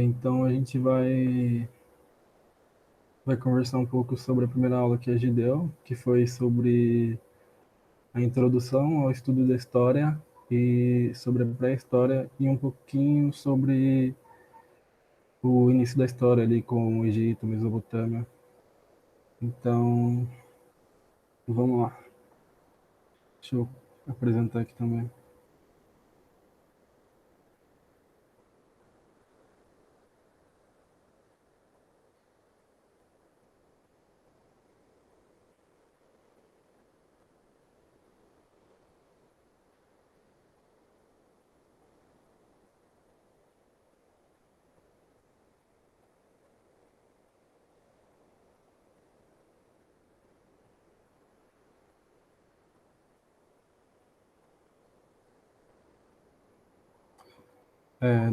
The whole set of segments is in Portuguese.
Então a gente vai conversar um pouco sobre a primeira aula que a gente deu, que foi sobre a introdução ao estudo da história e sobre a pré-história e um pouquinho sobre o início da história ali com o Egito, Mesopotâmia. Então, vamos lá. Deixa eu apresentar aqui também.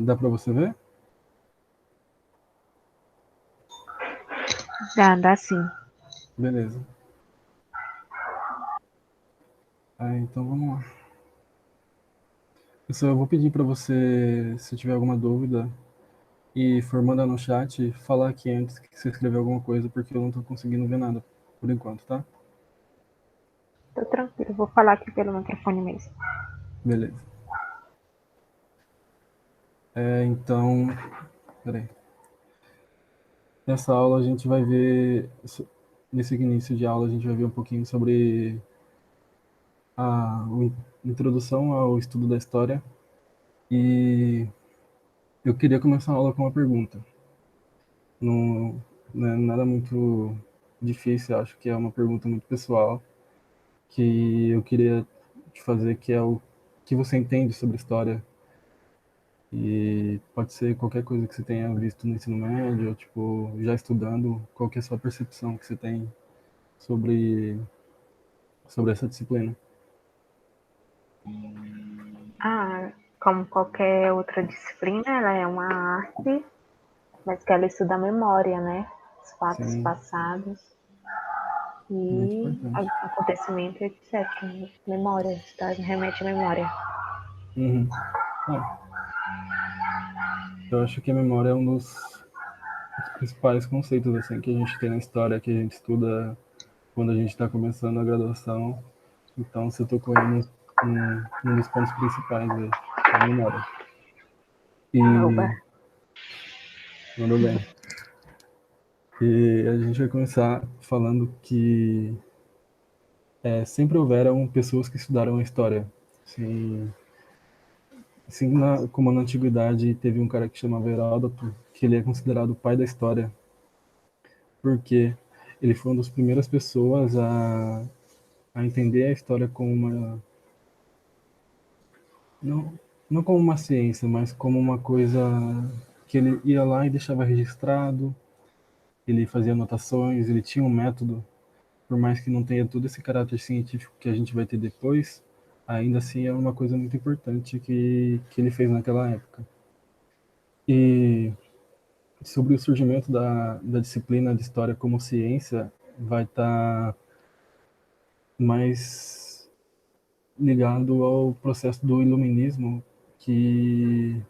Dá para você ver? Dá sim. Beleza. Então vamos lá. Eu vou pedir para você, se tiver alguma dúvida, e for mandar no chat, falar aqui antes que você escreveu alguma coisa, porque eu não estou conseguindo ver nada por enquanto, tá? Tô tranquilo, vou falar aqui pelo microfone mesmo. Beleza. Então, peraí. Nessa aula a gente vai ver, nesse início de aula a gente vai ver um pouquinho sobre a introdução ao estudo da história. E eu queria começar a aula com uma pergunta. Não, não é nada muito difícil, acho que é uma pergunta muito pessoal que eu queria te fazer, que é o que você entende sobre história. E pode ser qualquer coisa que você tenha visto no ensino médio, ou, tipo, já estudando, qual que é a sua percepção que você tem sobre, sobre essa disciplina. Ah, como qualquer outra disciplina, ela é uma arte, mas que ela estuda a memória, né? Os fatos Sim, passados muito e importante. acontecimento, etc. Memória, história, remete à memória. Uhum. Ah, eu acho que a memória é um dos principais conceitos assim, que a gente tem na história, que a gente estuda quando a gente está começando a graduação. Então, você tocou aí num dos pontos principais aí, que é a memória. Oba. E, mandou bem. E a gente vai começar falando que sempre houveram pessoas que estudaram a história. Assim, como na antiguidade teve um cara que chamava Heródoto, que ele é considerado o pai da história, porque ele foi uma das primeiras pessoas a entender a história como uma, não, não como uma ciência, mas como uma coisa que ele ia lá e deixava registrado, ele fazia anotações, ele tinha um método, por mais que não tenha todo esse caráter científico que a gente vai ter depois, ainda assim é uma coisa muito importante que ele fez naquela época. E sobre o surgimento da disciplina de história como ciência, vai estar mais ligado ao processo do iluminismo que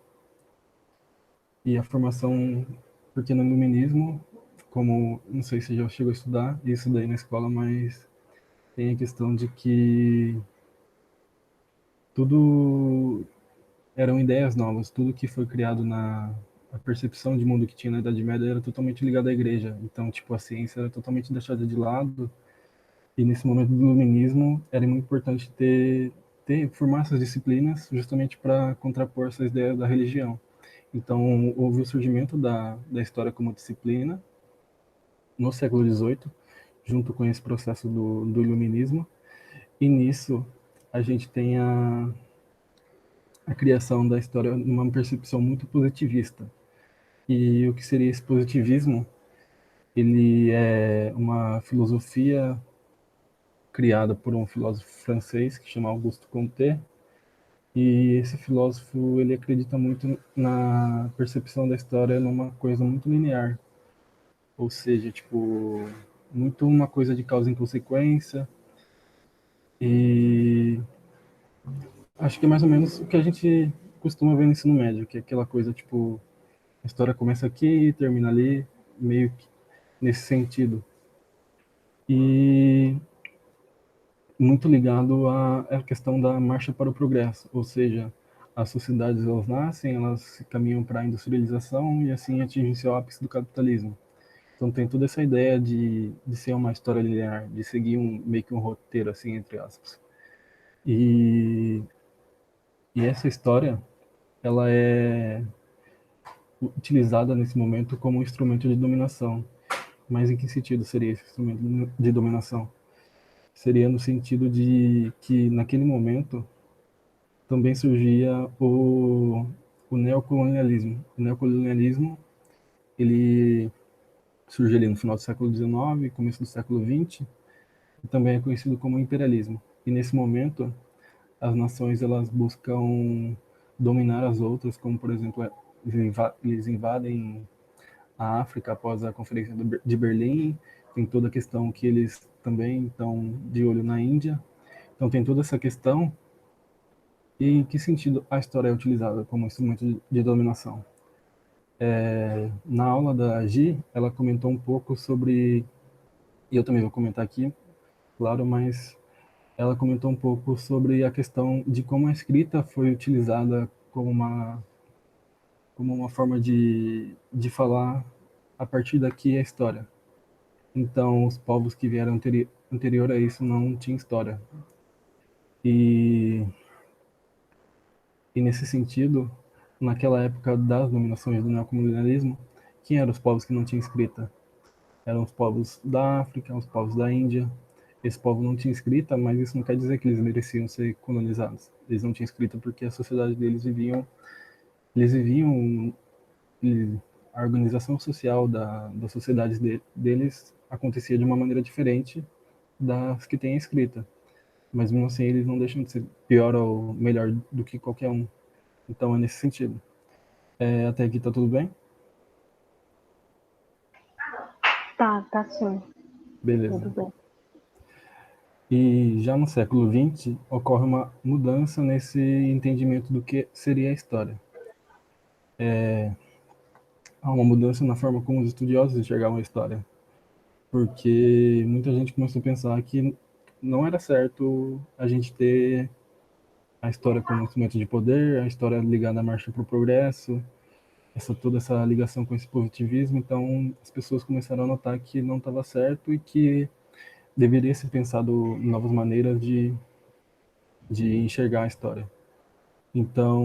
e a formação, porque no iluminismo, como não sei se já chegou a estudar isso daí na escola, mas tem a questão de que tudo eram ideias novas, tudo que foi criado na a percepção de mundo que tinha na Idade Média era totalmente ligado à igreja. Então, tipo, a ciência era totalmente deixada de lado. E nesse momento do iluminismo era muito importante formar essas disciplinas justamente para contrapor essas ideias da religião. Então, houve o surgimento da história como disciplina no século XVIII, junto com esse processo do iluminismo. E nisso, a gente tem a criação da história numa percepção muito positivista. E o que seria esse positivismo? Ele é uma filosofia criada por um filósofo francês que chama Auguste Comte. E esse filósofo ele acredita muito na percepção da história numa coisa muito linear, ou seja, tipo, muito uma coisa de causa e consequência. E acho que é mais ou menos o que a gente costuma ver no ensino médio, que é aquela coisa tipo A história começa aqui e termina ali, meio que nesse sentido. E muito ligado à questão da marcha para o progresso, ou seja, as sociedades elas nascem, elas caminham para a industrialização e assim atingem seu ápice do capitalismo. Então tem toda essa ideia de ser uma história linear, de seguir meio que um roteiro, assim, entre aspas. E, e essa história, ela é utilizada nesse momento como um instrumento de dominação. Mas em que sentido seria esse instrumento de dominação? Seria no sentido de que naquele momento também surgia o neocolonialismo. O neocolonialismo, ele surge ali no final do século XIX, começo do século XX, e também é conhecido como imperialismo. E nesse momento, as nações elas buscam dominar as outras, como por exemplo, eles invadem a África após a Conferência de Berlim, tem toda a questão que eles também estão de olho na Índia. Então tem toda essa questão. E em que sentido a história é utilizada como instrumento de dominação? Na aula da Gi, ela comentou um pouco sobre, e eu também vou comentar aqui, claro, mas ela comentou um pouco sobre a questão de como a escrita foi utilizada como uma forma de falar a partir daqui a história. Então, os povos que vieram anterior a isso não tinham história. E, e nesse sentido, naquela época das dominações do neocolonialismo, quem eram os povos que não tinham escrita? Eram os povos da África, os povos da Índia. Esse povo não tinha escrita, mas isso não quer dizer que eles mereciam ser colonizados. Eles não tinham escrita porque a sociedade deles eles viviam, a organização social das sociedades deles acontecia de uma maneira diferente das que têm a escrita. Mas mesmo assim eles não deixam de ser pior ou melhor do que qualquer um. Então é nesse sentido. Até aqui tá tudo bem? Tá sim, tudo Beleza. bem. E já no século XX ocorre uma mudança nesse entendimento do que seria a história. Há uma mudança na forma como os estudiosos enxergavam a história, porque muita gente começou a pensar que não era certo a gente ter a história como instrumento de poder, a história ligada à marcha para o progresso, toda essa ligação com esse positivismo. Então as pessoas começaram a notar que não estava certo e que deveria ser pensado novas maneiras de enxergar a história. Então,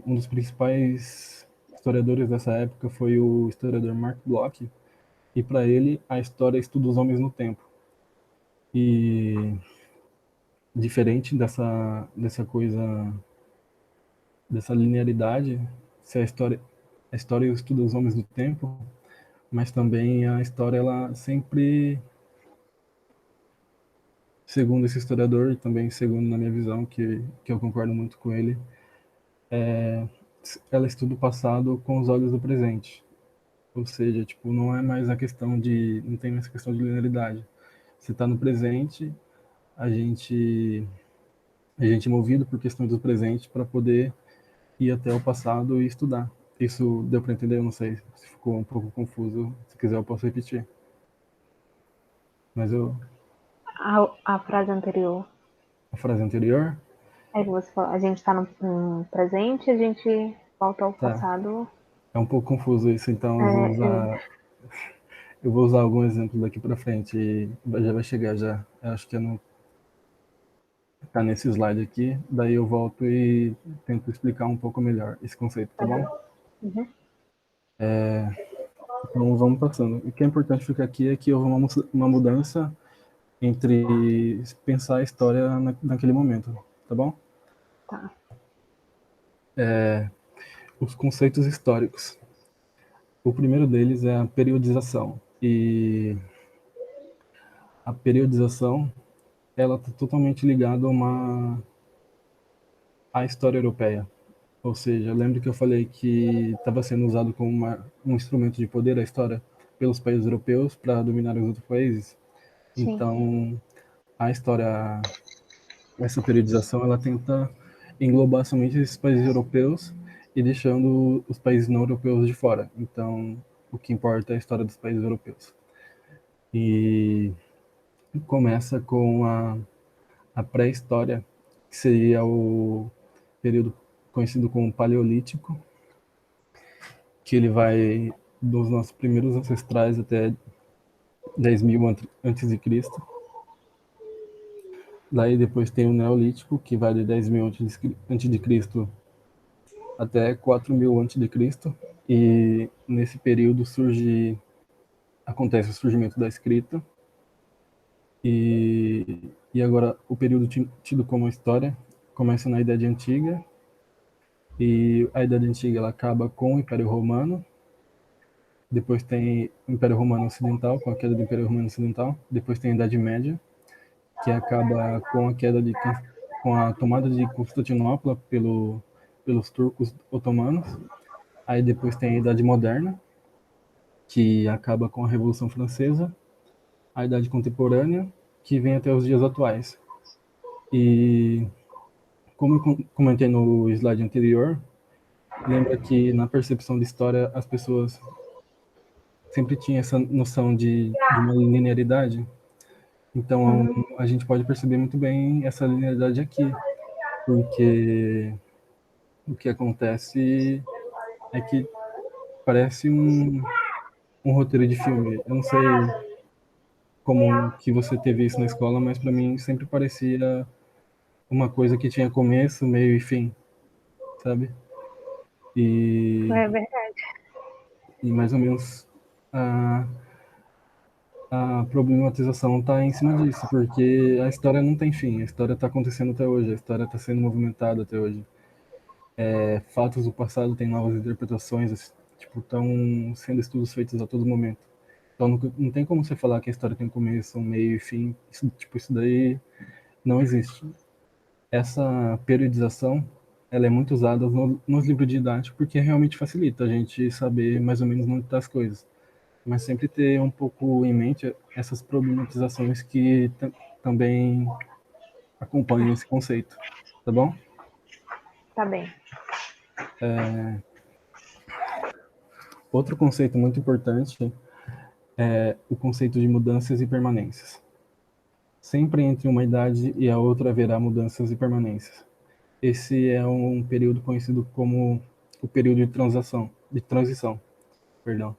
um dos principais historiadores dessa época foi o historiador Mark Bloch, e para ele a história estuda os homens no tempo. E diferente dessa coisa, dessa linearidade, se a história estuda os homens no tempo, mas também a história ela sempre, segundo esse historiador e também segundo na minha visão que eu concordo muito com ele, ela estuda o passado com os olhos do presente. Ou seja, tipo, não é mais a questão não tem mais questão de linearidade. Você está no presente, a gente, a gente é movido por questões do presente para poder ir até o passado e estudar. Isso deu para entender? Eu não sei se ficou um pouco confuso. Se quiser, eu posso repetir. Mas A frase anterior a frase anterior, é que você falou, a gente está no presente, a gente volta ao tá. passado. É um pouco confuso isso, então É, eu vou usar algum exemplo daqui para frente e já vai chegar já. Eu acho que tá nesse slide aqui, daí eu volto e tento explicar um pouco melhor esse conceito, tá bom? uhum. Então vamos passando. O que é importante ficar aqui é que houve uma mudança entre pensar a história naquele momento, tá bom? Tá. Os conceitos históricos. O primeiro deles é a periodização. E a periodização, ela está totalmente ligada à história europeia. Ou seja, lembra que eu falei que estava sendo usado como um instrumento de poder a história pelos países europeus para dominar os outros países? Sim. Então, a história, essa periodização, ela tenta englobar somente esses países europeus e deixando os países não europeus de fora. Então, o que importa é a história dos países europeus. E começa com a pré-história, que seria o período conhecido como Paleolítico, que ele vai dos nossos primeiros ancestrais até 10.000 antes de Cristo. Daí depois tem o Neolítico, que vai de 10.000 antes de Cristo até 4.000 antes de Cristo. E nesse período acontece o surgimento da escrita. E agora o período tido como história começa na Idade Antiga, e a Idade Antiga ela acaba com o Império Romano. Depois tem o Império Romano Ocidental, com a queda do Império Romano Ocidental. Depois tem a Idade Média, que acaba com a com a tomada de Constantinopla pelos turcos otomanos. Aí depois tem a Idade Moderna, que acaba com a Revolução Francesa. A Idade Contemporânea, que vem até os dias atuais. E como eu comentei no slide anterior, lembra que na percepção de história as pessoas sempre tinham essa noção de uma linearidade. Então Uhum. a gente pode perceber muito bem essa linearidade aqui, porque o que acontece é que parece um roteiro de filme. Eu não sei como que você teve isso na escola, mas para mim sempre parecia uma coisa que tinha começo, meio e fim, sabe? E, É verdade. e mais ou menos a, a problematização está em cima disso, porque a história não tem fim, a história está acontecendo até hoje, a história está sendo movimentada até hoje. Fatos do passado têm novas interpretações, tipo, estão sendo estudos feitos a todo momento. Então não tem como você falar que a história tem um começo, um meio e fim. Isso daí não existe. Essa periodização, ela é muito usada nos livros didáticos porque realmente facilita a gente saber mais ou menos onde estão as coisas. Mas sempre ter um pouco em mente essas problematizações que também acompanham esse conceito, tá bom? Tá bem. Outro conceito muito importante é o conceito de mudanças e permanências. Sempre entre uma idade e a outra haverá mudanças e permanências. Esse é um período conhecido como o período de transição, perdão.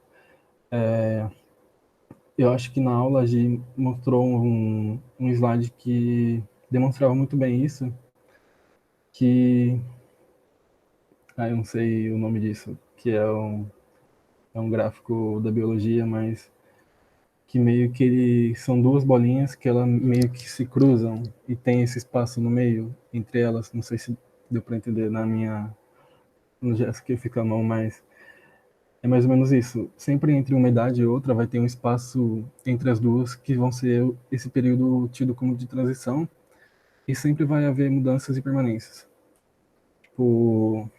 Eu acho que na aula a gente mostrou um slide que demonstrava muito bem isso, que, eu não sei o nome disso, que é um gráfico da biologia, mas que meio que são duas bolinhas que elas meio que se cruzam e tem esse espaço no meio entre elas. Não sei se deu para entender no gesto que fica a mão, mas é mais ou menos isso. Sempre entre uma idade e outra vai ter um espaço entre as duas que vão ser esse período tido como de transição, e sempre vai haver mudanças e permanências. Tipo,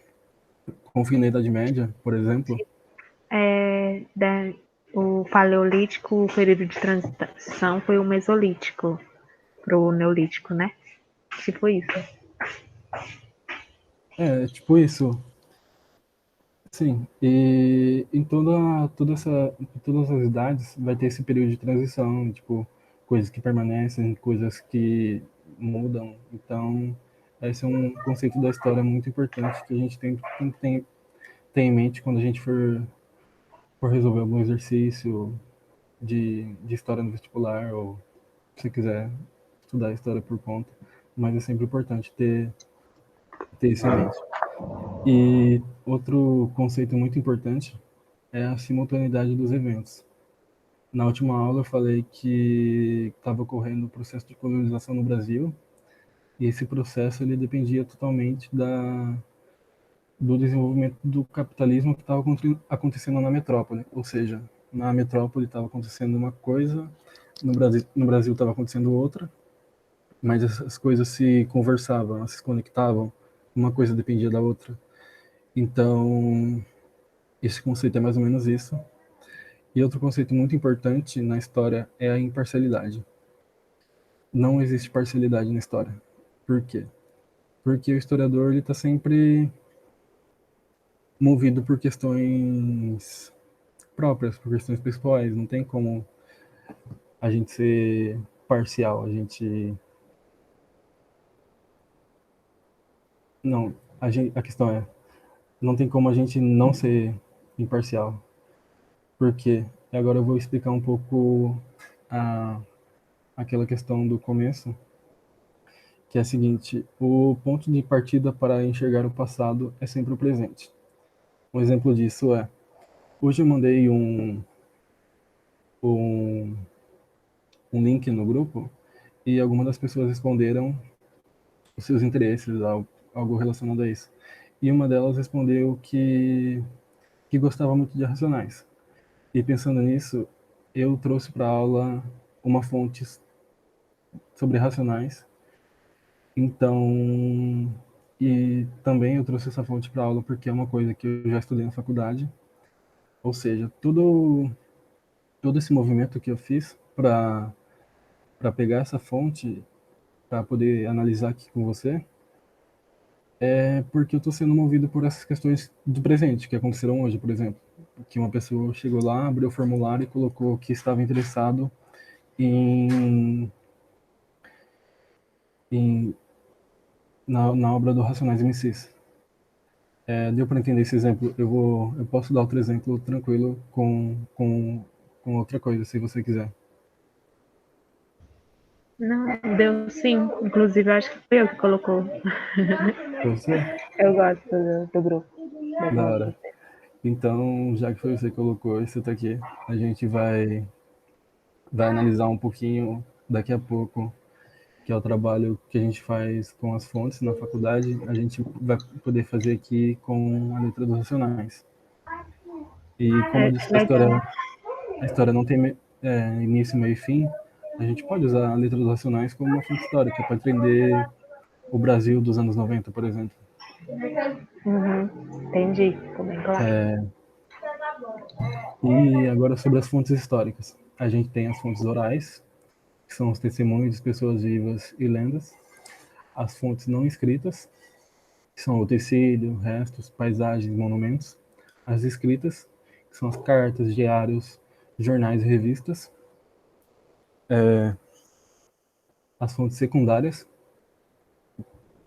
com o fim da Idade Média, por exemplo, O Paleolítico, o período de transição, foi o Mesolítico para o Neolítico, né? Tipo isso. tipo isso. Sim, e em todas as idades vai ter esse período de transição, tipo, coisas que permanecem, coisas que mudam. Então, esse é um conceito da história muito importante que a gente tem que ter em mente quando a gente for resolver algum exercício de história no vestibular, ou se quiser estudar história por conta. Mas é sempre importante ter isso em mente. E outro conceito muito importante é a simultaneidade dos eventos. Na última aula eu falei que estava ocorrendo o processo de colonização no Brasil, e esse processo ele dependia totalmente do desenvolvimento do capitalismo que estava acontecendo na metrópole. Ou seja, na metrópole estava acontecendo uma coisa, no Brasil estava acontecendo outra, mas essas coisas se conversavam, elas se conectavam, uma coisa dependia da outra. Então, esse conceito é mais ou menos isso. E outro conceito muito importante na história é a imparcialidade. Não existe parcialidade na história. Por quê? Porque o historiador ele está sempre movido por questões próprias, por questões pessoais. Não tem como a gente ser parcial. A gente não, a questão é, não tem como a gente não ser imparcial. Por quê? E agora eu vou explicar um pouco a, aquela questão do começo, que é a seguinte: o ponto de partida para enxergar o passado é sempre o presente. Um exemplo disso é, hoje eu mandei um, um link no grupo e algumas das pessoas responderam os seus interesses, algo relacionado a isso. E uma delas respondeu que gostava muito de Racionais. E pensando nisso, eu trouxe para a aula uma fonte sobre Racionais. Então, e também eu trouxe essa fonte para a aula porque é uma coisa que eu já estudei na faculdade. Ou seja, todo esse movimento que eu fiz para pegar essa fonte, para poder analisar aqui com você, é porque eu estou sendo movido por essas questões do presente, que aconteceram hoje, por exemplo. Que uma pessoa chegou lá, abriu o formulário e colocou que estava interessado em, em na obra do Racionais MCs. Deu para entender esse exemplo? Eu posso dar outro exemplo tranquilo com outra coisa, se você quiser. Não, deu sim. Inclusive, eu acho que foi eu que colocou. Foi você? Eu gosto do grupo. Da hora. Então, já que foi você que colocou isso aqui, a gente vai analisar um pouquinho daqui a pouco, que é o trabalho que a gente faz com as fontes na faculdade, a gente vai poder fazer aqui com a letra dos Racionais. E como eu É disse que legal. a história não tem início, meio e fim, a gente pode usar a letra dos Racionais como uma fonte histórica para entender o Brasil dos anos 90, por exemplo. Uhum, entendi, ficou bem claro. E agora sobre as fontes históricas. A gente tem as fontes orais, que são os testemunhos de pessoas vivas e lendas. As fontes não escritas, que são o tecido, restos, paisagens, monumentos. As escritas, que são as cartas, diários, jornais e revistas. As fontes secundárias,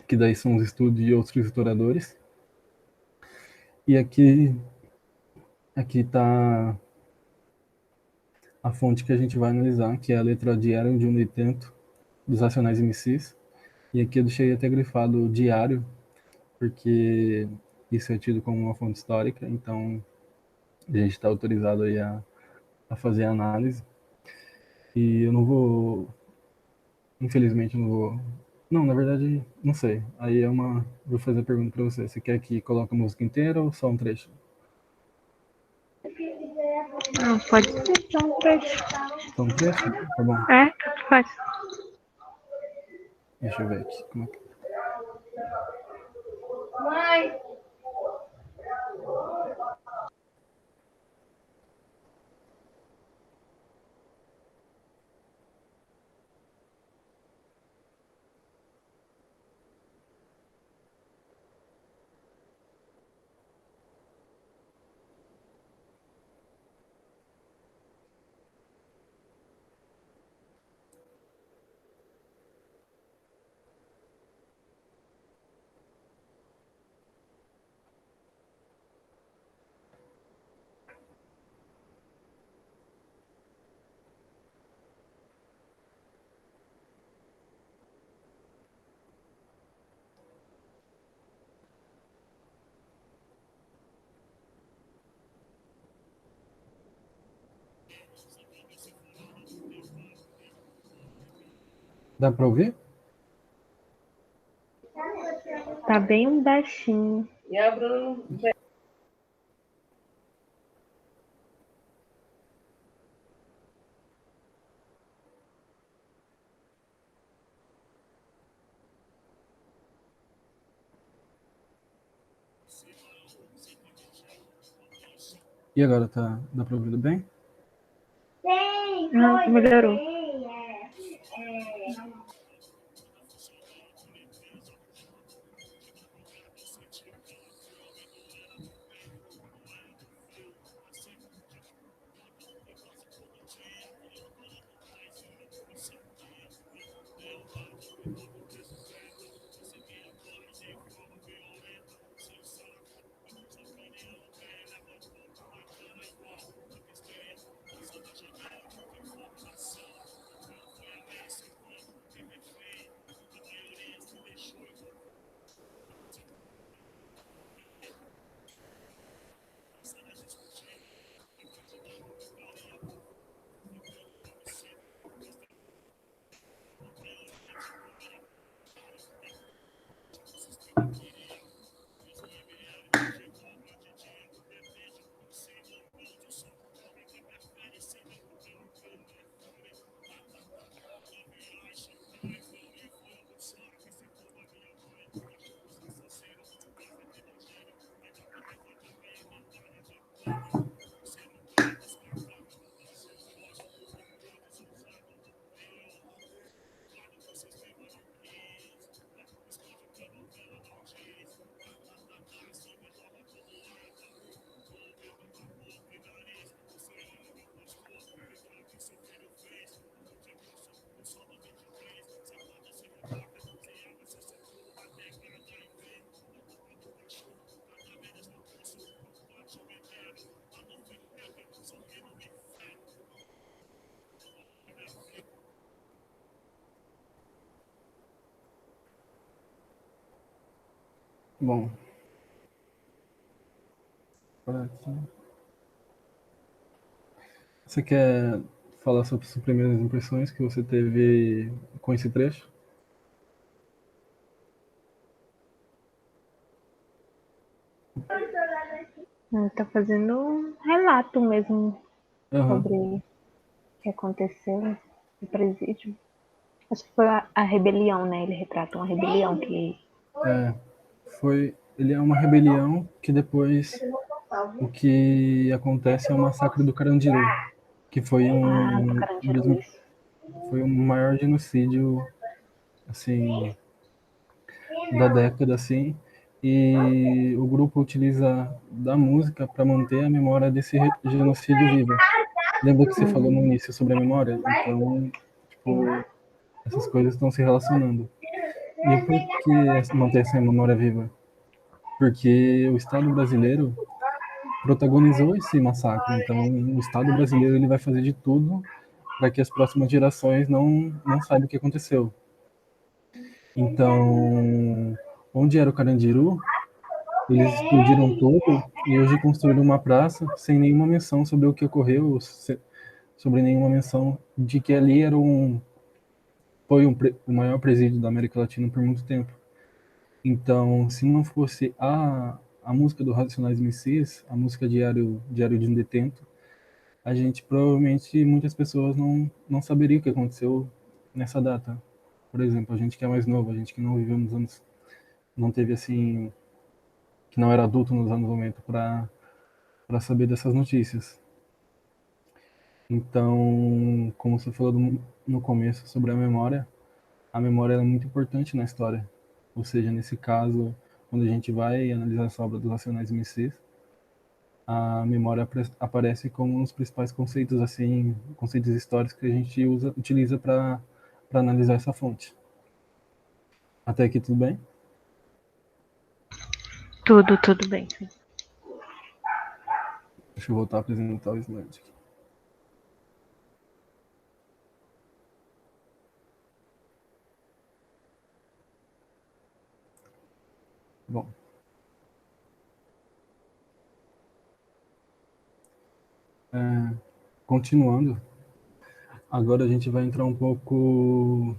que daí são os estudos de outros historiadores. E aqui está a fonte que a gente vai analisar, que é a letra diário de um intento dos Racionais MCs. E aqui eu deixei até grifado diário, porque isso é tido como uma fonte histórica, então a gente está autorizado aí a fazer a análise. E eu não vou, infelizmente, eu não vou. Não, na verdade, não sei. Aí é uma. Vou fazer a pergunta para você. Você quer que coloque a música inteira ou só um trecho? Não, pode ser só um trecho. Só um trecho? Tá bom. Tanto faz. Deixa eu ver aqui. Como é que... Mãe! Dá para ouvir? Tá bem baixinho. E a Bruna. E agora dá para ouvir bem? Não, melhorou. Bom, por aqui. Você quer falar sobre suas primeiras impressões que você teve com esse trecho? Tá fazendo um relato mesmo Aham. sobre o que aconteceu no presídio. Acho que foi a rebelião, né? Ele retrata uma rebelião que. É, ele é uma rebelião que depois o que acontece é o massacre do Carandiru, que Ah, do Carandiru, isso. foi o maior genocídio assim da década assim, e o grupo utiliza da música para manter a memória desse genocídio viva. Lembra que você falou no Uhum, início sobre a memória? Então, sim. tipo, essas coisas estão se relacionando. E por que manter essa memória viva? Porque o Estado brasileiro protagonizou esse massacre. Então, o Estado brasileiro ele vai fazer de tudo para que as próximas gerações não saibam o que aconteceu. Então, onde era o Carandiru, eles explodiram tudo e hoje construíram uma praça sem nenhuma menção sobre o que ocorreu, sobre nenhuma menção de que ali era o maior presídio da América Latina por muito tempo. Então, se não fosse a música do Racionais MCs, a música Diário de um Detento, a gente provavelmente, muitas pessoas não saberia o que aconteceu nessa data. Por exemplo, a gente que é mais novo, a gente que não viveu nos anos, não teve assim, que não era adulto nos anos 90 para saber dessas notícias. Então, como você falou no começo sobre a memória é muito importante na história. Ou seja, nesse caso, quando a gente vai analisar essa obra dos Racionais MCs, a memória aparece como um dos principais conceitos, assim, conceitos históricos que a gente utiliza para analisar essa fonte. Até aqui tudo bem? Tudo bem. Deixa eu voltar a apresentar o slide aqui. Bom, continuando, agora a gente vai entrar um pouco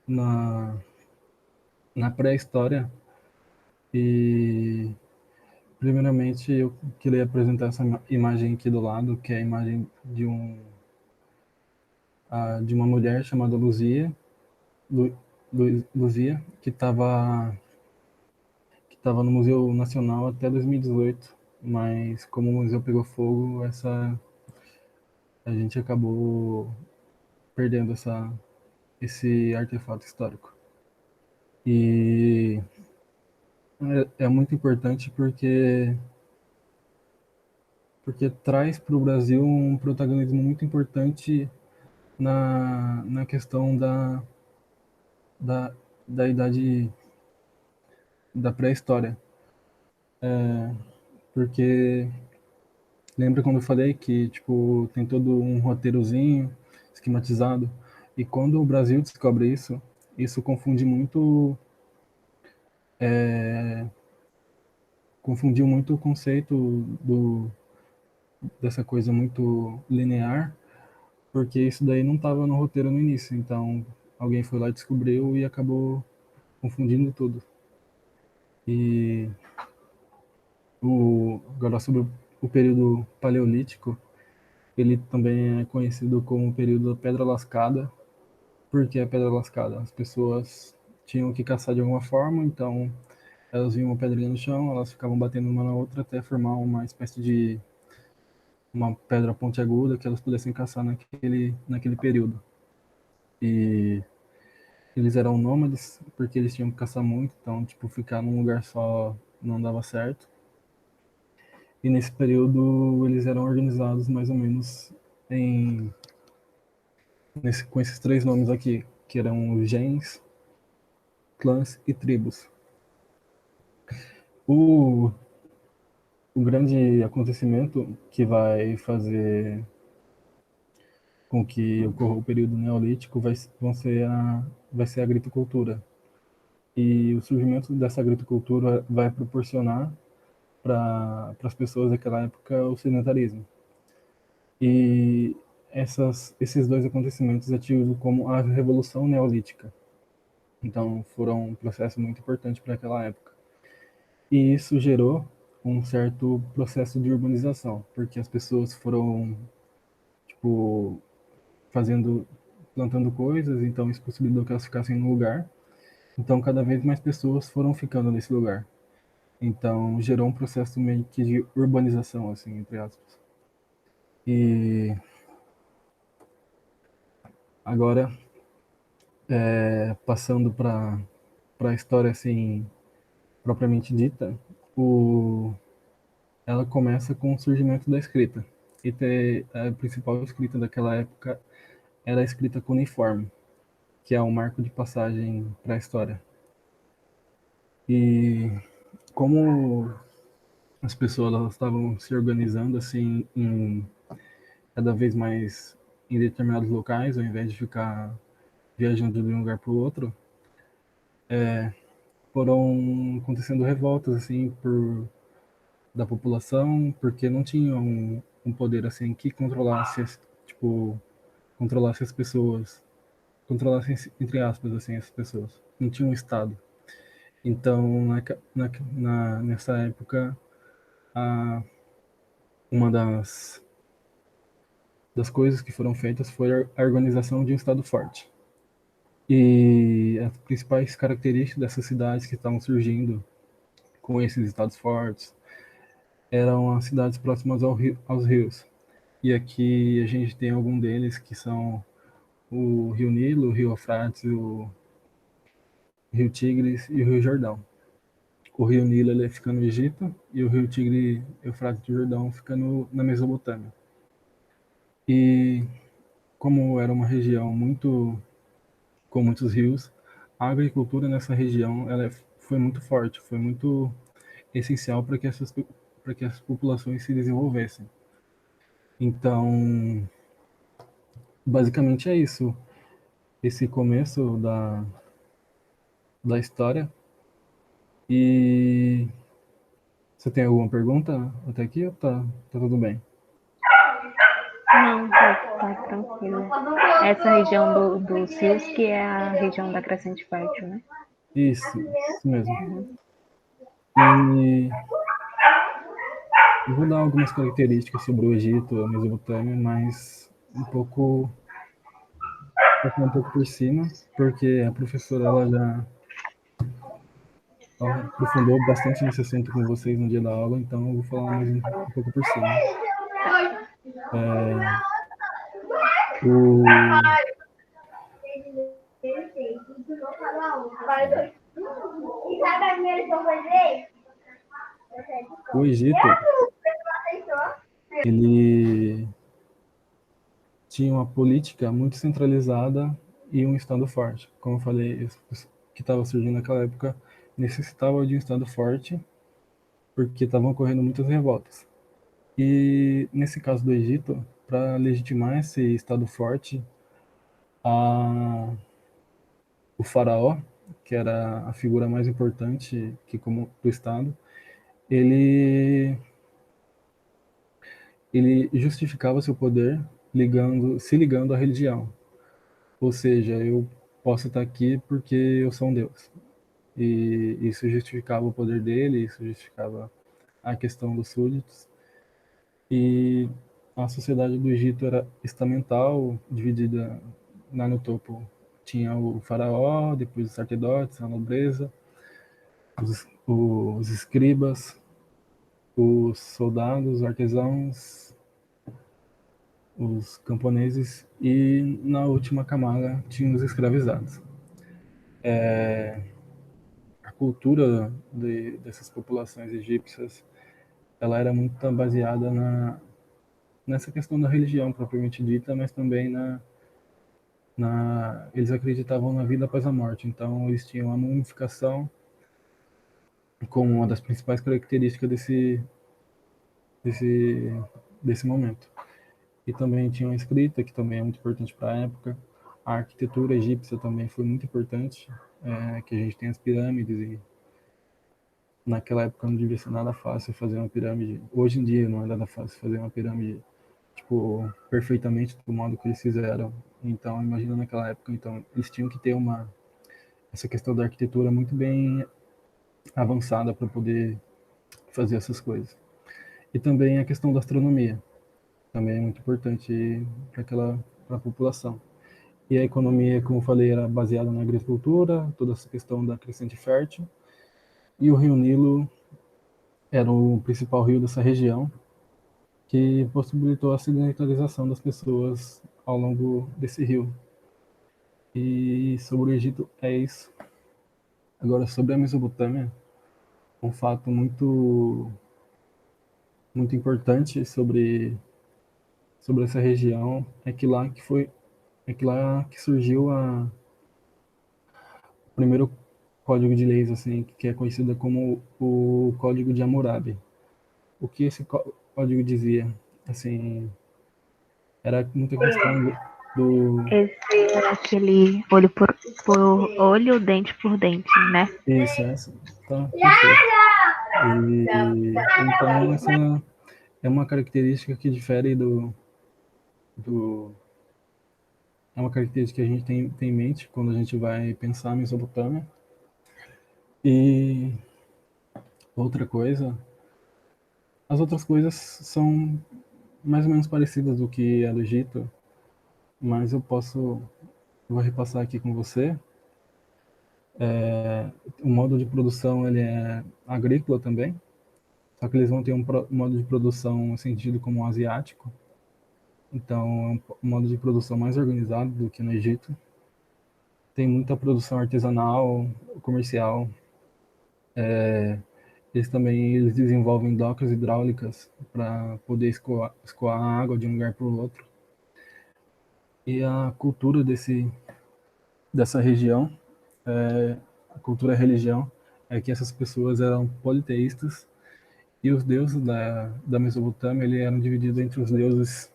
na, na pré-história e primeiramente eu queria apresentar essa imagem aqui do lado, que é a imagem de uma mulher chamada Lu, Luzia, que estava no Museu Nacional até 2018, mas como o museu pegou fogo, a gente acabou perdendo esse artefato histórico. E é muito importante porque traz para o Brasil um protagonismo muito importante na questão da, da idade da pré-história. Porque lembra quando eu falei que tipo, tem todo um roteirozinho esquematizado? E quando o Brasil descobre isso confundiu muito o conceito dessa coisa muito linear, porque isso daí não estava no roteiro no início. Então alguém foi lá e descobriu e acabou confundindo tudo. E agora sobre o período paleolítico, ele também é conhecido como o período da Pedra Lascada. Por que a Pedra Lascada? As pessoas tinham que caçar de alguma forma, então Elas viam uma pedrinha no chão, elas ficavam batendo uma na outra até formar uma espécie de uma pedra pontiaguda que elas pudessem caçar naquele período. E eles eram nômades porque eles tinham que caçar muito, então, tipo, ficar num lugar só não dava certo. E nesse período eles eram organizados mais ou menos em com esses três nomes aqui, que eram gens, clãs e tribos. O, o grande acontecimento que vai fazer com que ocorra o período neolítico vai ser a agricultura. E o surgimento dessa agricultura vai proporcionar para as pessoas daquela época o sedentarismo. E esses dois acontecimentos é tido como a Revolução Neolítica. Então, foram um processo muito importante para aquela época. E isso gerou um certo processo de urbanização, porque as pessoas foram, tipo, fazendo, plantando coisas, então isso possibilitou que elas ficassem no lugar. Então, cada vez mais pessoas foram ficando nesse lugar. Então, gerou um processo meio que de urbanização, assim, entre aspas. E agora, passando para a história, assim, propriamente dita, ela começa com o surgimento da escrita. A principal escrita daquela época era a escrita cuneiforme, que é um marco de passagem para a história. E como as pessoas elas estavam se organizando assim cada vez mais em determinados locais, ao invés de ficar viajando de um lugar para o outro, foram acontecendo revoltas assim por da população, porque não tinham um poder assim que controlasse, tipo, controlasse as pessoas, controlasse entre aspas assim as pessoas. Não tinha um estado. Então, nessa época, a, uma das coisas que foram feitas foi a organização de um estado forte. E as principais características dessas cidades que estavam surgindo com esses estados fortes eram as cidades próximas aos rios. E aqui a gente tem algum deles que são o Rio Nilo, o Rio Eufrates, o Rio Tigres e o Rio Jordão. O Rio Nilo ele fica no Egito e o Rio Tigre, Eufrates e Jordão fica na Mesopotâmia. E como era uma região muito com muitos rios, a agricultura nessa região foi muito forte, foi muito essencial para que as populações se desenvolvessem. Então, basicamente é isso. Esse começo da história. E você tem alguma pergunta até aqui ou tá tudo bem? Não, tá tranquilo. Essa região dos rios que é a região da Crescente Fértil, né? Isso mesmo. E eu vou dar algumas características sobre o Egito, a Mesopotâmia, mas passar um pouco por cima, porque a professora ela aprofundou bastante nesse assunto com vocês no dia da aula, então eu vou falar mais um pouco por cima. É, o, o Egito, ele tinha uma política muito centralizada e um Estado forte. Como eu falei, que estava surgindo naquela época necessitava de um Estado forte, porque estavam ocorrendo muitas revoltas. E nesse caso do Egito, para legitimar esse Estado forte, a, o faraó, que era a figura mais importante do Estado, ele, ele justificava seu poder se ligando à religião. Ou seja, eu posso estar aqui porque eu sou um deus. E isso justificava o poder dele, isso justificava a questão dos súditos. E a sociedade do Egito era estamental, dividida lá no topo. Tinha o faraó, depois os sacerdotes, a nobreza, os escribas, os soldados, os artesãos, os camponeses e na última camada tinha os escravizados. A cultura dessas populações egípcias ela era muito baseada nessa questão da religião propriamente dita, mas também eles acreditavam na vida após a morte. Então eles tinham a mumificação como uma das principais características desse, desse momento. E também tinha a escrita, que também é muito importante para a época. A arquitetura egípcia também foi muito importante, que a gente tem as pirâmides e naquela época não devia ser nada fácil fazer uma pirâmide. Hoje em dia não é nada fácil fazer uma pirâmide tipo perfeitamente do modo que eles fizeram. Então imagina naquela época, então eles tinham que ter essa questão da arquitetura muito bem avançada para poder fazer essas coisas. E também a questão da astronomia, também é muito importante para a população. E a economia, como eu falei, era baseada na agricultura, toda essa questão da crescente fértil. E o Rio Nilo era o principal rio dessa região, que possibilitou a sedentarização das pessoas ao longo desse rio. E sobre o Egito é isso. Agora, sobre a Mesopotâmia, um fato muito importante sobre essa região é que lá que surgiu o primeiro código de leis, assim, que é conhecido como o Código de Hammurabi. O que esse código dizia? Assim, era muita questão do Esse é aquele por olho, dente por dente, né? isso, essa, tá perfeito. E então essa é uma característica que difere do é uma característica que a gente tem em mente quando a gente vai pensar em Mesopotâmia. E outra coisa, as outras coisas são mais ou menos parecidas do que a do Egito, mas vou repassar aqui com você. O modo de produção ele é agrícola também, só que eles vão ter um modo de produção sentido como asiático. Então, é um modo de produção mais organizado do que no Egito. Tem muita produção artesanal, comercial. Eles desenvolvem docas hidráulicas para poder escoar a água de um lugar para o outro. E a cultura dessa região, a cultura e a religião, é que essas pessoas eram politeístas e os deuses da Mesopotâmia eram divididos entre os deuses,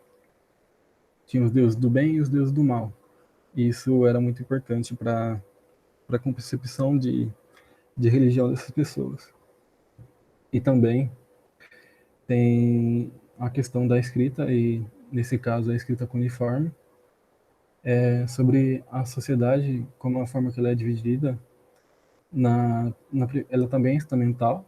tinha os deuses do bem e os deuses do mal. E isso era muito importante para a concepção de religião dessas pessoas. E também tem a questão da escrita, e nesse caso a escrita cuneiforme, sobre a sociedade, como a forma que ela é dividida, ela também é estamental,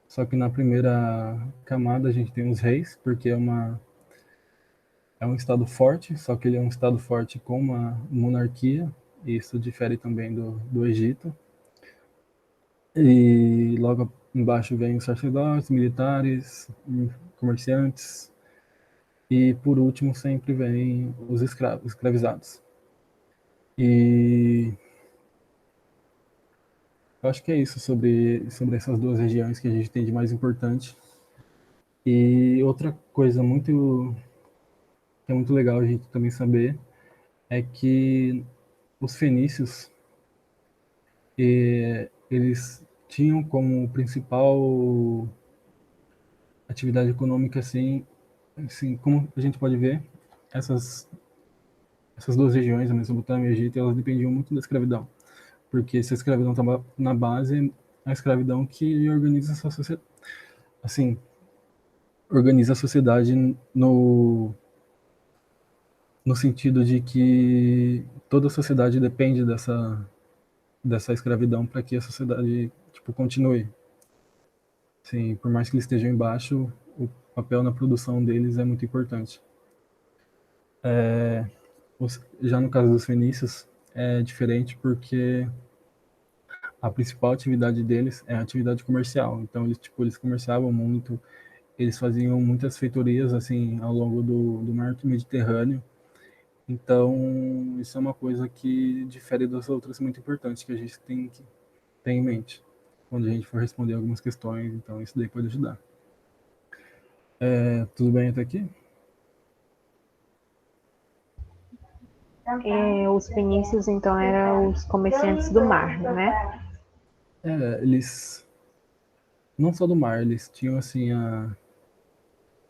só que na primeira camada a gente tem os reis, porque é um estado forte, só que ele é um estado forte com uma monarquia, e isso difere também do Egito. E logo embaixo vem os sacerdotes, militares, comerciantes, e por último sempre vem os escravizados. E eu acho que é isso sobre essas duas regiões que a gente tem de mais importante. E outra coisa que é muito legal a gente também saber é que os fenícios, eles tinham como principal atividade econômica, assim, como a gente pode ver, essas, essas duas regiões, a Mesopotâmia e o Egito, elas dependiam muito da escravidão. Porque se a escravidão estava na base, é a escravidão que organiza essa sociedade, assim, organiza a sociedade no sentido de que toda a sociedade depende dessa escravidão para que a sociedade tipo continue. Sim, por mais que eles estejam embaixo, o papel na produção deles é muito importante. Já no caso dos fenícios é diferente porque a principal atividade deles é a atividade comercial. Então, eles comerciavam muito, eles faziam muitas feitorias, assim, ao longo do mar Mediterrâneo. Então, isso é uma coisa que difere das outras muito importante, que a gente tem que ter em mente quando a gente for responder algumas questões. Então, isso daí pode ajudar. Tudo bem até aqui? Os fenícios, então, eram os comerciantes do mar, né? Eles, não só do mar, eles tinham, assim,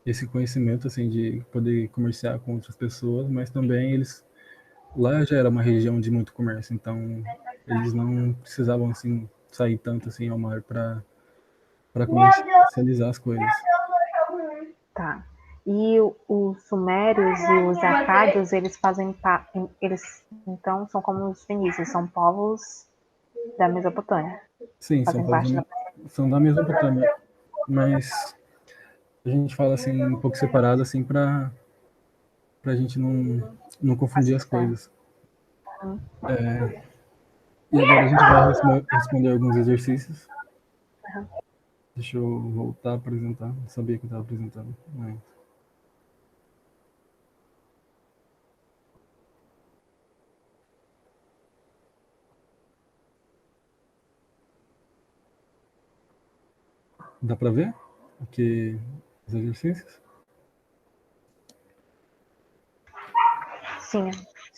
esse conhecimento, assim, de poder comerciar com outras pessoas, mas também lá já era uma região de muito comércio, então eles não precisavam, assim, sair tanto, assim, ao mar para comercializar as coisas. Tá. E os sumérios e os acádios, eles fazem eles então são como os fenícios, são povos da Mesopotâmia, Sim, fazem parte da. são da Mesopotâmia, mas a gente fala, assim, um pouco separado, assim, para a gente não confundir as coisas. E agora a gente vai responder alguns exercícios. Deixa eu voltar a apresentar. Não sabia que eu estava apresentando. Mas... Dá para ver aqui os exercícios? Sim,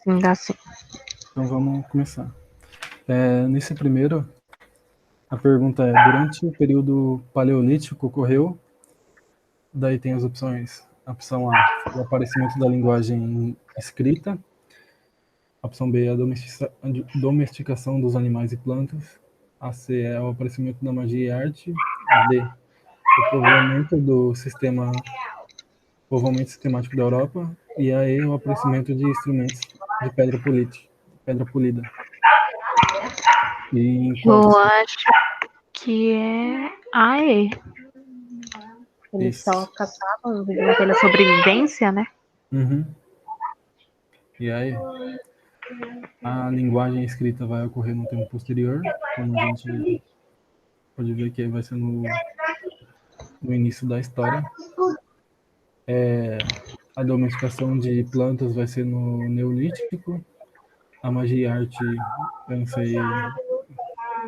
sim, dá sim. Então vamos começar. Nesse primeiro, a pergunta é: durante o período paleolítico ocorreu? Daí tem as opções. A opção A, o aparecimento da linguagem escrita. A opção B é a domesticação dos animais e plantas. A C é o aparecimento da magia e arte. A D, o povoamento sistemático da Europa. E a E, o aparecimento de instrumentos de pedra polida. E em qual Eu acho que é a E. Eles Isso. só caçavam, viviam pela sobrevivência, né? Uhum. E aí, a linguagem escrita vai ocorrer no tempo posterior, como a gente pode ver que vai ser no início da história. A domesticação de plantas vai ser no Neolítico. A magia e arte, eu não sei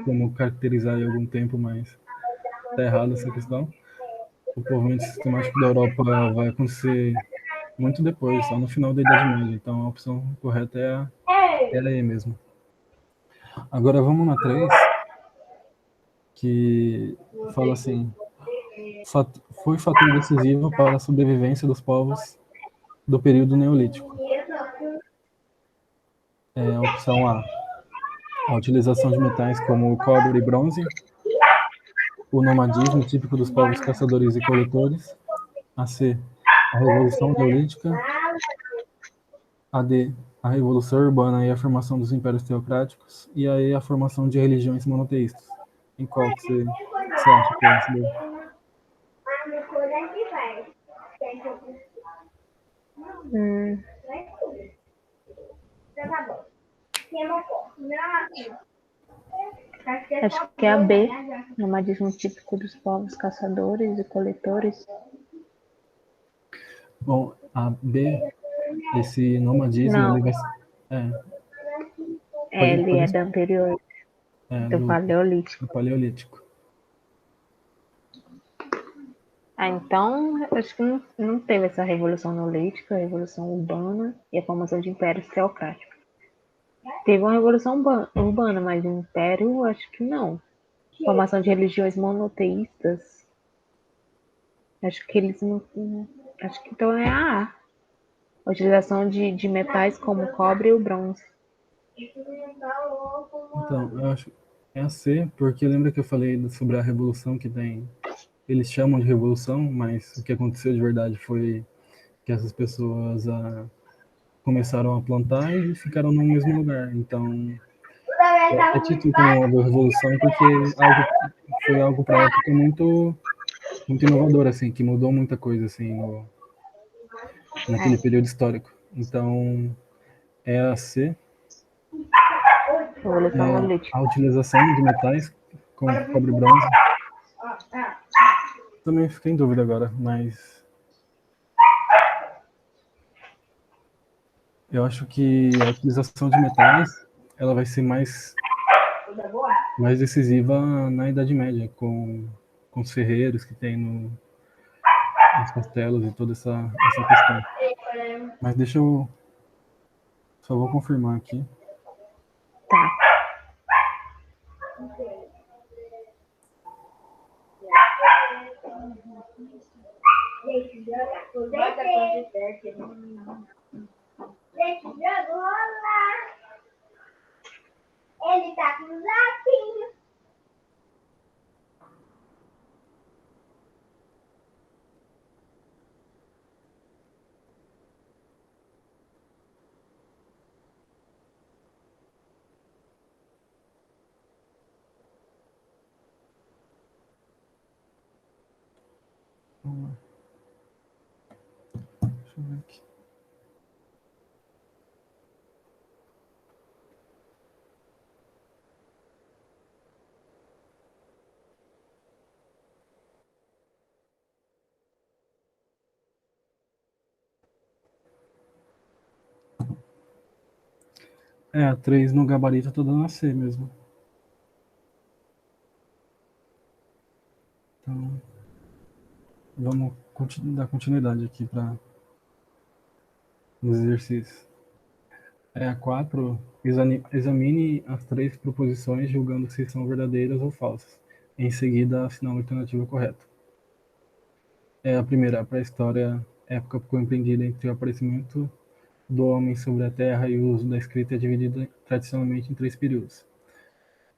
como caracterizar em algum tempo, mas tá errado essa questão. O povoamento sistemático da Europa vai acontecer muito depois, só no final da Idade Média. Então a opção correta é a E mesmo. Agora vamos na 3, que fala assim: foi fator decisivo para a sobrevivência dos povos do período neolítico. A opção a utilização de metais como o cobre e bronze. O nomadismo típico dos povos caçadores e coletores. A C, a revolução neolítica. A D, a revolução urbana e a formação dos impérios teocráticos. E a E, a formação de religiões monoteístas. Em qual que você acha que é essa daí? Acho que é a B, nomadismo típico dos povos caçadores e coletores. Bom, a B, esse nomadismo, Não, ele vai... É, ele é pode da anterior, do do Paleolítico. Paleolítico. Então, acho que não teve essa revolução neolítica, a revolução urbana e a formação de impérios teocráticos. Teve uma revolução urbana, mas o império, acho que não. Formação de religiões monoteístas, acho que eles não. Acho que então é a A. A utilização de metais como o cobre e o bronze. Então, eu acho que é a C, porque lembra que eu falei sobre a revolução que tem... Eles chamam de revolução, mas o que aconteceu de verdade foi que essas pessoas começaram a plantar e ficaram no mesmo lugar. Então, é tido como uma revolução porque foi algo para a época muito inovador, assim, que mudou muita coisa, assim, naquele período histórico. Então, é a C. Revolução Neolítica. A utilização de metais como cobre e bronze. Também fiquei em dúvida agora, mas eu acho que a utilização de metais ela vai ser mais decisiva na Idade Média, com os ferreiros que tem nos castelos e toda essa questão. Mas deixa eu... Só vou confirmar aqui. Tá. Ele tá com os latinhos. Vamos lá. Deixa eu ver aqui. A 3 no gabarito tá dando a C mesmo. Então, vamos dar continuidade aqui para os exercícios. A 4, examine as 3 proposições julgando se são verdadeiras ou falsas. Em seguida, assinale a alternativa correta. A primeira, a pré-história, época compreendida entre o aparecimento do homem sobre a Terra e o uso da escrita é dividida tradicionalmente em 3 períodos: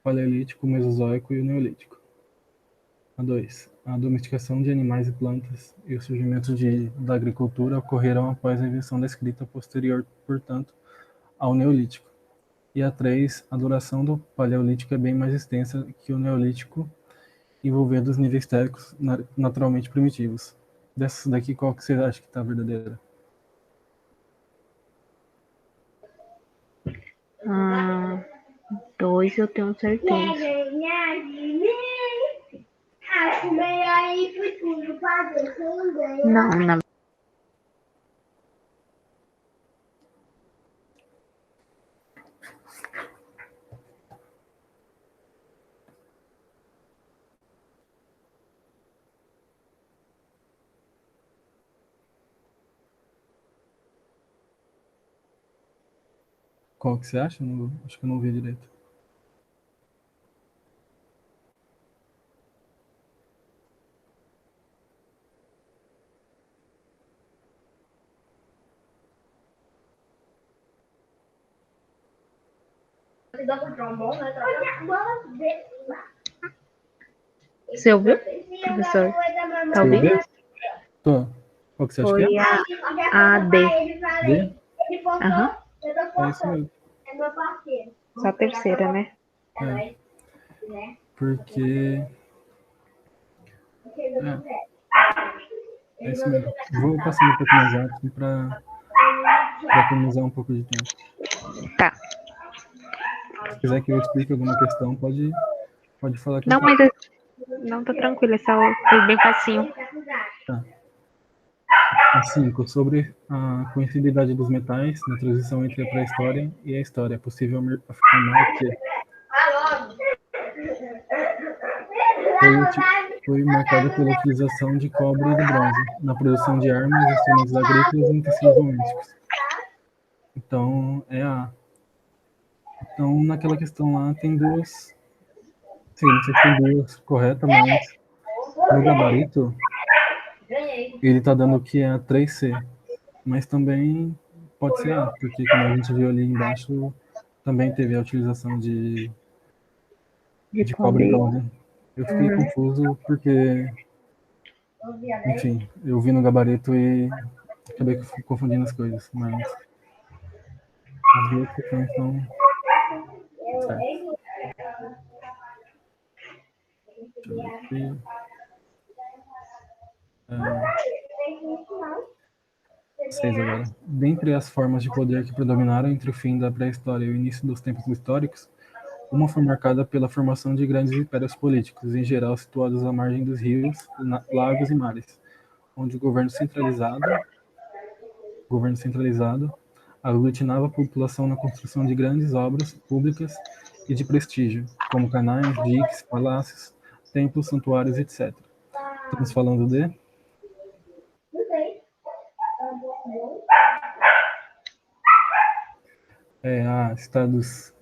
Paleolítico, Mesozoico e o Neolítico. A 2. A domesticação de animais e plantas e o surgimento da agricultura ocorreram após a invenção da escrita, posterior, portanto, ao Neolítico. E a 3. A duração do Paleolítico é bem mais extensa que o Neolítico, envolvendo os níveis térmicos naturalmente primitivos. Dessas daqui, qual que você acha que está verdadeira? Dois eu tenho certeza. Acho melhor ir pro tudo fazer sem ganhar. Não, na Qual que você acha? Acho que eu não vi direito. Você ouviu, professor? Tá ouvindo? ouviu? Tô. Qual que você acha que Foi é? a D. D? Aham. É isso mesmo. É meu parceiro. Só a terceira, né? É. Porque... É isso mesmo. Vou passando um pouco mais rápido para economizar um pouco de tempo. Tá. Se quiser que eu explique alguma questão, pode falar que Não, eu mas não, tá tranquilo, é só foi bem facinho. Tá. A 5. Sobre a coincidibilidade dos metais na transição entre a pré-história e a história. É possível afirmar que foi marcada pela utilização de cobre e de bronze na produção de armas, instrumentos agrícolas e utensílios domésticos. Então, é A. Então, naquela questão lá, tem duas... Sim, não sei se tem duas corretas, mas no gabarito, ele tá dando que é a 3C. Mas também pode ser A, porque como a gente viu ali embaixo, também teve a utilização de cobre e bronze. Eu fiquei confuso porque, enfim, eu vi no gabarito e acabei confundindo as coisas, mas as duas questões estão certas. Deixa eu ver aqui. 6 agora. Dentre as formas de poder que predominaram entre o fim da pré-história e o início dos tempos históricos, Uma foi marcada pela formação de grandes impérios políticos, em geral situados à margem dos rios, lagos e mares, onde o governo centralizado aglutinava a população na construção de grandes obras públicas e de prestígio, como canais, diques, palácios, templos, santuários, etc. Estamos falando de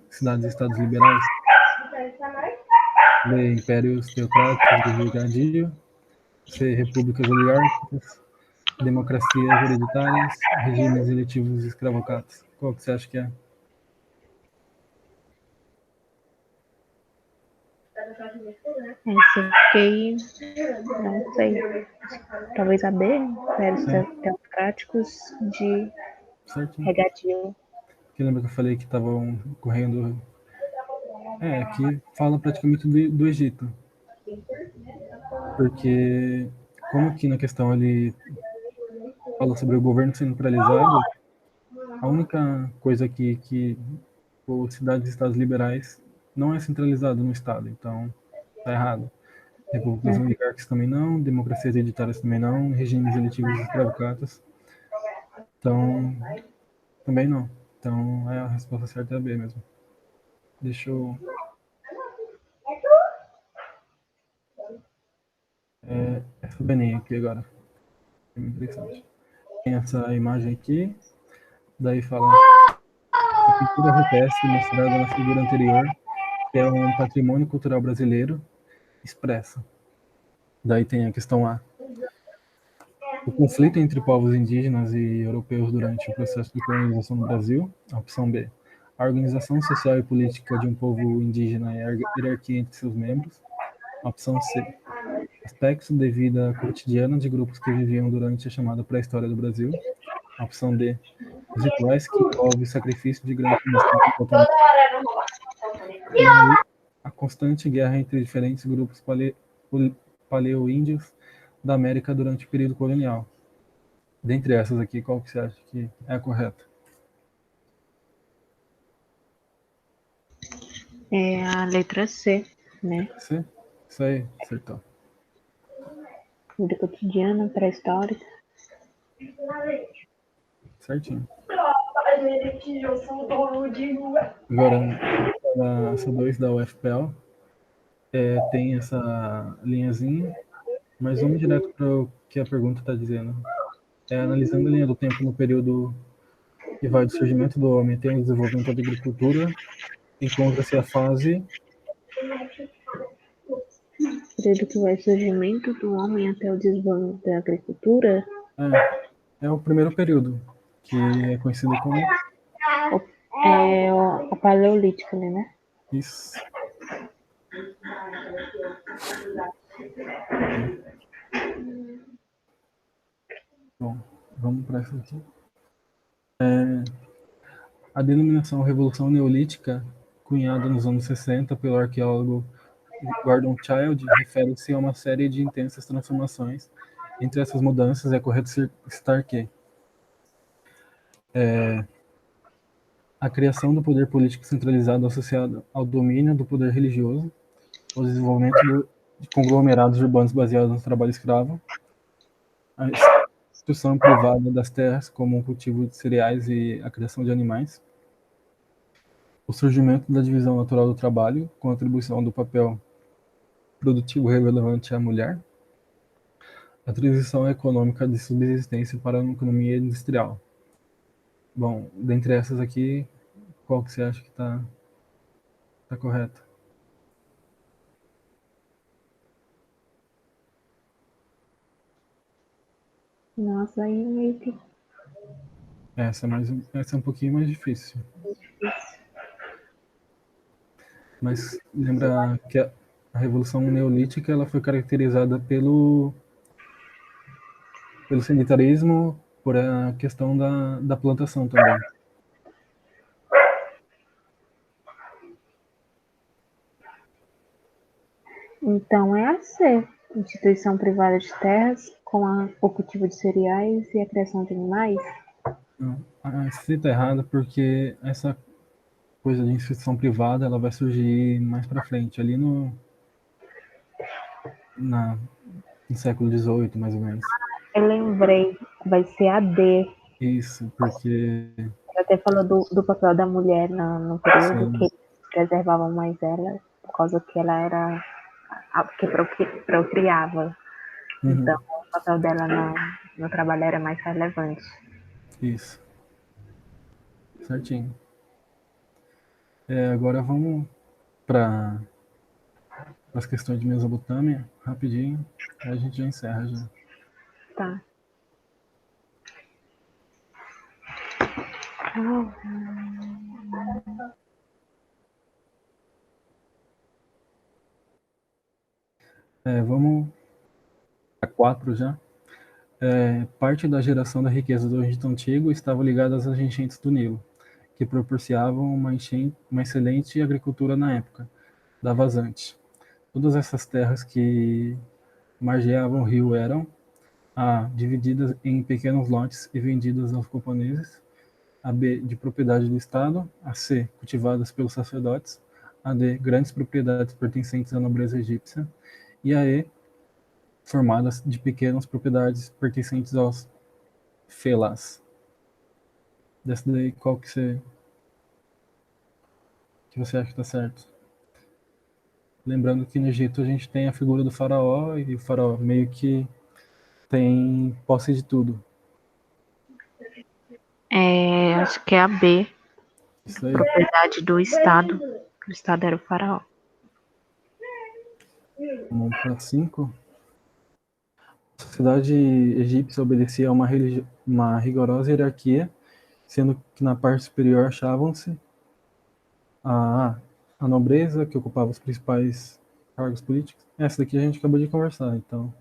cidades e estados liberais, B, impérios teocráticos de regadio, C, repúblicas oligárquicas, democracias hereditárias, regimes eletivos escravocratas. Qual que você acha que é? Esse eu fiquei, não sei. Talvez a B, impérios teocráticos de Certinho. regadio. Porque lembra que eu falei que estavam correndo. Aqui fala praticamente do Egito. Porque, como aqui na questão ele fala sobre o governo centralizado, a única coisa que os cidades e estados liberais não é centralizado no Estado. Então, tá errado. Repúblicas oligárquicas também não, democracias hereditárias também não, regimes eletivos escravocratas. Então, também não. Então, a resposta certa é a B mesmo. Deixa eu. Essa do Enem aqui agora. É muito interessante. Tem essa imagem aqui, daí fala a pintura rupestre mostrada na figura anterior, que é um patrimônio cultural brasileiro, expressa. Daí tem a questão A. O conflito entre povos indígenas e europeus durante o processo de colonização no Brasil. A opção B. A organização social e política de um povo indígena e a hierarquia entre seus membros. A opção C. Aspectos de vida cotidiana de grupos que viviam durante a chamada pré-história do Brasil. A opção D. Os rituais que envolvem o sacrifício de grandes nações. E a constante guerra entre diferentes grupos paleo-índios da América durante o período colonial. Dentre essas aqui, qual que você acha que é a correta? É a letra C, né? C? Isso aí, acertou. Vida cotidiana, pré-histórica. Certinho. Agora, essa 2 da UFPL, tem essa linhazinha, mas vamos direto para o que a pergunta está dizendo. Analisando a linha do tempo no período que vai do surgimento do homem até o desenvolvimento da agricultura, encontra-se a fase. Período que vai do surgimento do homem até o desenvolvimento da agricultura. É o primeiro período, que é conhecido como. É a paleolítica ali, né? Isso. Bom, vamos para essa aqui. A denominação Revolução Neolítica, cunhada nos anos 60 pelo arqueólogo Gordon Childe, refere-se a uma série de intensas transformações. Entre essas mudanças, é correto citar que a criação do poder político centralizado associado ao domínio do poder religioso, o desenvolvimento de conglomerados urbanos baseados no trabalho escravo, a instituição privada das terras, como o cultivo de cereais e a criação de animais, o surgimento da divisão natural do trabalho, com a atribuição do papel produtivo relevante à mulher, a transição econômica de subsistência para uma economia industrial. Bom, dentre essas aqui, qual que você acha que está correta? Nossa, aí meio que Essa é um pouquinho mais difícil. Mas lembra que a Revolução Neolítica ela foi caracterizada pelo sedentarismo, por a questão da plantação também. Então é a C. Instituição privada de terras com o cultivo de cereais e a criação de animais. Não, a C está errada porque essa coisa de instituição privada, ela vai surgir mais para frente, ali no século XVIII, mais ou menos. Eu lembrei, vai ser a D. Isso, porque, Ela até falou do papel da mulher no período, sim, que eles preservavam mais ela, por causa que ela era a que procriava. uhum, Então, o papel dela no trabalho era mais relevante. isso, certinho. Agora vamos para as questões de Mesopotâmia, rapidinho, aí a gente já encerra já. Tá. Vamos para 4 já. Parte da geração da riqueza do Egito Antigo estava ligada às enchentes do Nilo, que proporcionavam uma excelente agricultura na época da vazante. Todas essas terras que margeavam o rio eram a. divididas em pequenos lotes e vendidas aos camponeses, a b. de propriedade do Estado, a c. cultivadas pelos sacerdotes, a d. grandes propriedades pertencentes à nobreza egípcia, e a e. formadas de pequenas propriedades pertencentes aos felás. Dessa daí, qual que você acha que está certo? Lembrando que no Egito a gente tem a figura do faraó, e o faraó meio que tem posse de tudo. Acho que é a B, Isso aí. propriedade do Estado. O Estado era o faraó. Vamos para 5. A sociedade egípcia obedecia a uma rigorosa hierarquia, sendo que na parte superior achavam-se a, a nobreza, que ocupava os principais cargos políticos. Essa daqui a gente acabou de conversar, então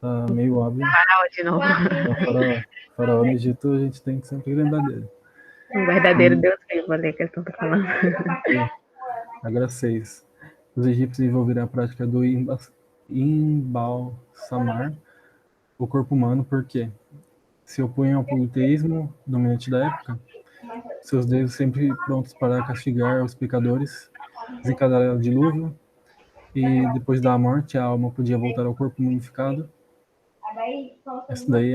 tá meio óbvio. Faraó de novo. Então, faraó no Egito, a gente tem que sempre lembrar dele. Um verdadeiro Deus vivo ali que eles estão falando. Agora 6. Os egípcios desenvolveram a prática do embalsamar o corpo humano porque se opunham ao politeísmo dominante da época, seus deuses sempre prontos para castigar os pecadores, desencadear o dilúvio, e depois da morte a alma podia voltar ao corpo mumificado. Essa daí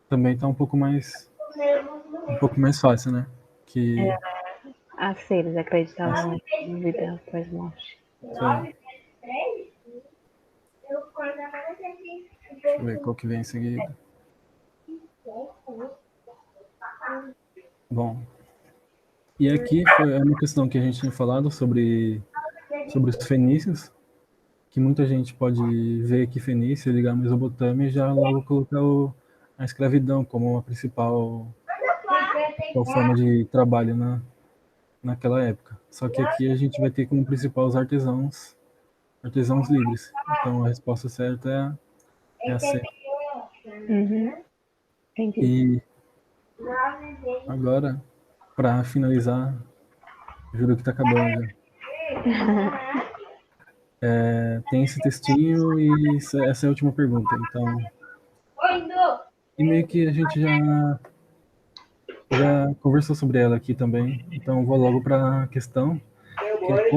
também tá um pouco mais fácil, né? Que A C, eles acreditavam em vida após morte. isso aí. Deixa eu ver qual que vem em seguida. Bom, e aqui foi uma questão que a gente tinha falado sobre os fenícios, que muita gente pode ver que Fenícia ligar a Mesopotâmia e já logo colocar a escravidão como uma principal forma de trabalho naquela época. Só que aqui a gente vai ter como principal os artesãos livres. Então a resposta certa é a C. Uhum. Entendi. E agora, para finalizar, juro que tá acabando já. Tem esse textinho e essa é a última pergunta. Então, e meio que a gente já conversou sobre ela aqui também. Então vou logo para a questão, que é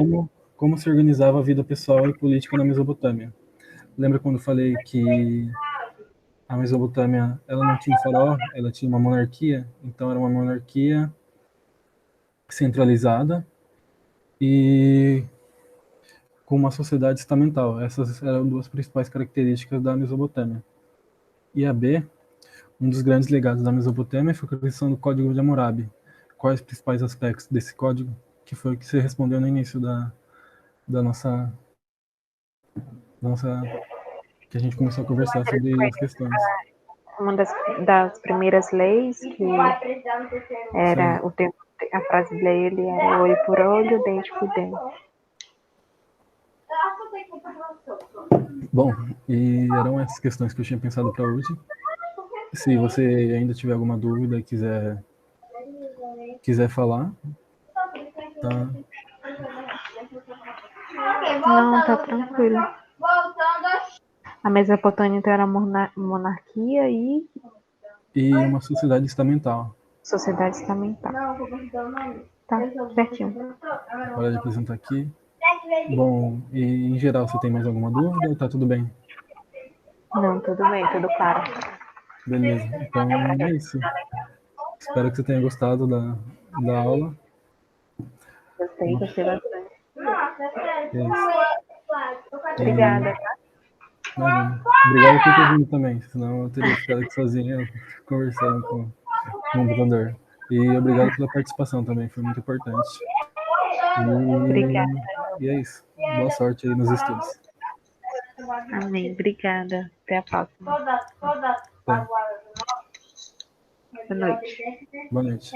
como se organizava a vida pessoal e política na Mesopotâmia. Lembra quando eu falei que a Mesopotâmia ela não tinha um faraó, ela tinha uma monarquia? Então era uma monarquia centralizada e com uma sociedade estamental. Essas eram duas principais características da Mesopotâmia. E a B, um dos grandes legados da Mesopotâmia foi a criação do Código de Hammurabi. Quais os principais aspectos desse código? Que foi o que você respondeu no início da nossa que a gente começou a conversar sobre as questões. Uma das primeiras leis, que era o tempo, a frase dele era olho por olho, dente por dente. Bom, e eram essas questões que eu tinha pensado para hoje. Se você ainda tiver alguma dúvida e quiser falar, tá? Não, tá tranquilo. A Mesopotâmia então era monarquia E uma sociedade estamental. sociedade estamental. Tá, certinho. Hora de apresentar aqui. Bom, e em geral, você tem mais alguma dúvida ou tá tudo bem? Não, tudo bem, tudo claro. Beleza, então é isso. Espero que você tenha gostado da aula. Gostei bastante. É isso. Obrigada. Imagina. Obrigado por ter vindo também, senão eu teria ficado aqui sozinho conversando com o computador. E obrigado pela participação também, foi muito importante. Obrigada. E é isso. Boa sorte aí nos estudos. Amém. Obrigada. Até a próxima. Até. Boa noite. Boa noite.